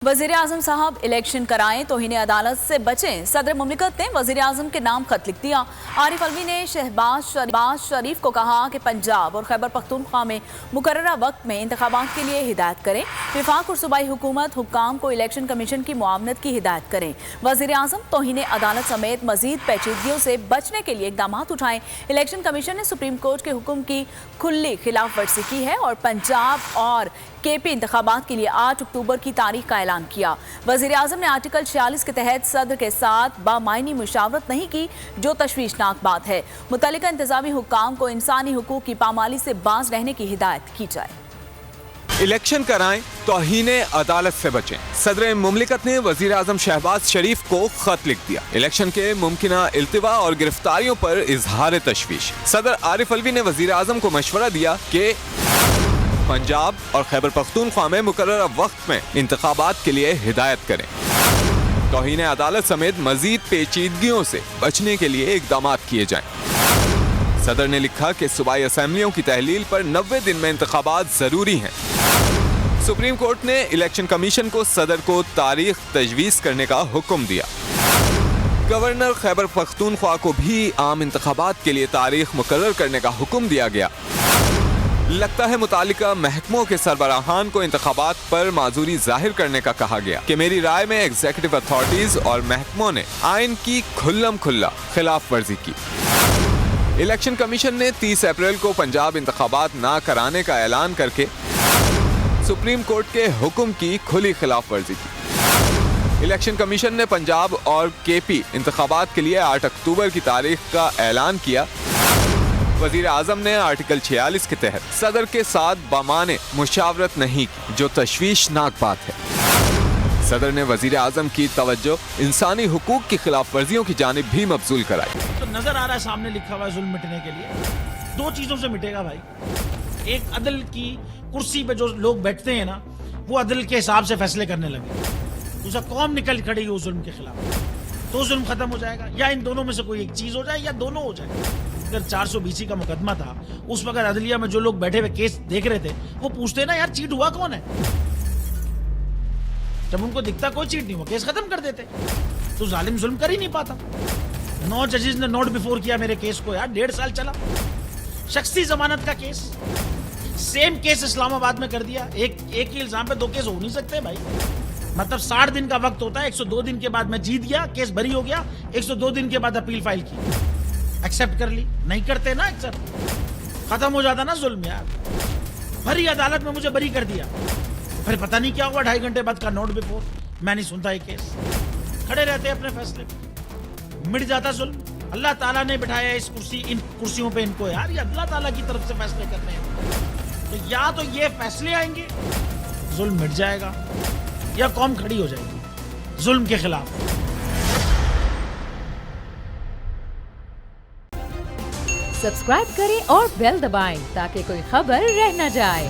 वज़ीर आज़म साहब इलेक्शन कराएं तो इन्हें अदालत से बचें। सदर मुमलिकत ने वज़ीर आज़म के नाम खत लिख दिया। आरिफ अलवी ने शहबाज शरीफ को कहा कि पंजाब और खैबर पख्तूनख्वा में मुकर्ररा वक्त में इंतखाबात के लिए हिदायत करें। वफाक और सूबाई हुकूमत हुक्काम को इलेक्शन कमीशन की मुआवनत की हिदायत करें। वज़ीर आज़म तौहीन अदालत समेत मजीद पेचीदगियों से बचने के लिए इकदाम उठाएं। इलेक्शन कमीशन ने सुप्रीम कोर्ट के हुक्म की खुली खिलाफ वर्जी की है और पंजाब और केपी इंतखाबात के लिए 8 अक्टूबर की तारीख का ऐलान किया। वज़ीर आज़म ने आर्टिकल 46 के तहत सदर के साथ बामायनी मुशावरत नहीं की, जो तशवीशनाक बात है। मुतल्लिका इंतजामी हुक्काम को इंसानी हुकूक की पामाली से बाज रहने की हिदायत की जाए। इलेक्शन कराएं, तौहीने अदालत से बचें। सदर मुमलिकत ने वज़ीर आज़म शहबाज शरीफ को खत लिख दिया। इलेक्शन के मुमकिना इल्तिवा और गिरफ्तारियों पर इजहार तशवीश। सदर आरिफ अलवी ने वज़ीर आज़म को मशवरा दिया कि पंजाब और खैबर पख्तूनख्वा में मुकर्ररा वक्त में इंतखाबात के लिए हिदायत करें। तौहीन अदालत समेत मजीद पेचीदगियों से बचने के लिए इकदाम किए जाएं। सदर ने लिखा कि सूबाई असेंबलियों की तहलील पर 90 दिन में इंतखाबात जरूरी हैं। सुप्रीम कोर्ट ने इलेक्शन कमीशन को सदर को तारीख तजवीज़ करने का हुक्म दिया। गवर्नर खैबर पख्तूनख्वा को भी आम इंतखाबात के लिए तारीख मुकर्रर करने का हुक्म दिया गया। लगता है मुतालिका महकमों के सरबराहान को इंतखाबात पर माजूरी जाहिर करने का कहा गया कि मेरी राय में एग्जीक्यूटिव अथॉरिटीज और महकमों ने आइन की खुल्लम खुल्ला खिलाफ वर्जी की। इलेक्शन कमीशन ने 30 अप्रैल को पंजाब इंतखाबात ना कराने का ऐलान करके सुप्रीम कोर्ट के हुक्म की खुली खिलाफ वर्जी की। इलेक्शन कमीशन ने पंजाब और केपी इंतखाबात के लिए 8 अक्टूबर की तारीख का ऐलान किया। वज़ीर आज़म ने आर्टिकल 46 के तहत सदर के साथ बामाने मुशावरत नहीं की, जो तशवीशनाक बात है। सदर ने वज़ीर आज़म की तवज्जो इंसानी हुकूक की खिलाफ वर्जियों की जानिब भी मबजूल कराई। तो नजर आ रहा है सामने लिखा हुआ है जुल्म मिटने के लिए 2 चीजों से मिटेगा भाई। एक, अदल की कुर्सी पे जो लोग बैठते हैं ना, वो अदल के हिसाब से फैसले करने लगे। दूसरा, कौम निकल खड़ी उस जुल्म के खिलाफ, तो जुल्म खत्म हो जाएगा। या इन दोनों में से कोई एक चीज हो जाए या दोनों हो जाए। अगर 420 का मुकदमा था, उस वक्त अदलिया में जो लोग बैठे हुए केस देख रहे थे, वो पूछते ना यार चीट हुआ कौन है। जब उनको दिखता कोई चीट नहीं हुआ, केस खत्म कर देते। तो जालिम जुल्म कर ही नहीं पाता। 9 जजेस ने नोट बिफोर किया मेरे केस को, यार 1.5 साल चला। शख्सी जमानत का केस, सेम केस इस्लामाबाद में कर दिया। एक ही इल्जाम पे 2 केस हो नहीं सकते भाई। मतलब 60 दिन का वक्त होता है। 102 दिन के बाद मैं जीत गया, केस बरी हो गया। 102 दिन के बाद अपील फाइल की, एक्सेप्ट कर ली। नहीं करते ना एक्सेप्ट, खत्म हो जाता ना जुल्म यार। भरी अदालत में मुझे बरी कर दिया, फिर पता नहीं क्या हुआ 2.5 घंटे बाद का नोट बिफोर। मैं नहीं सुनता ये केस, खड़े रहते अपने फैसले पे, मिट जाता जुल्म। अल्लाह ताला ने बिठाया इस इन कुर्सियों पे इनको यार, ये अल्लाह ताला की तरफ से फैसले करने हैं। तो या तो ये फैसले आएंगे, जुल्म मिट जाएगा, या कौम खड़ी हो जाएगी जुल्म के खिलाफ। सब्सक्राइब करें और बेल दबाएं ताकि कोई खबर रह न जाए।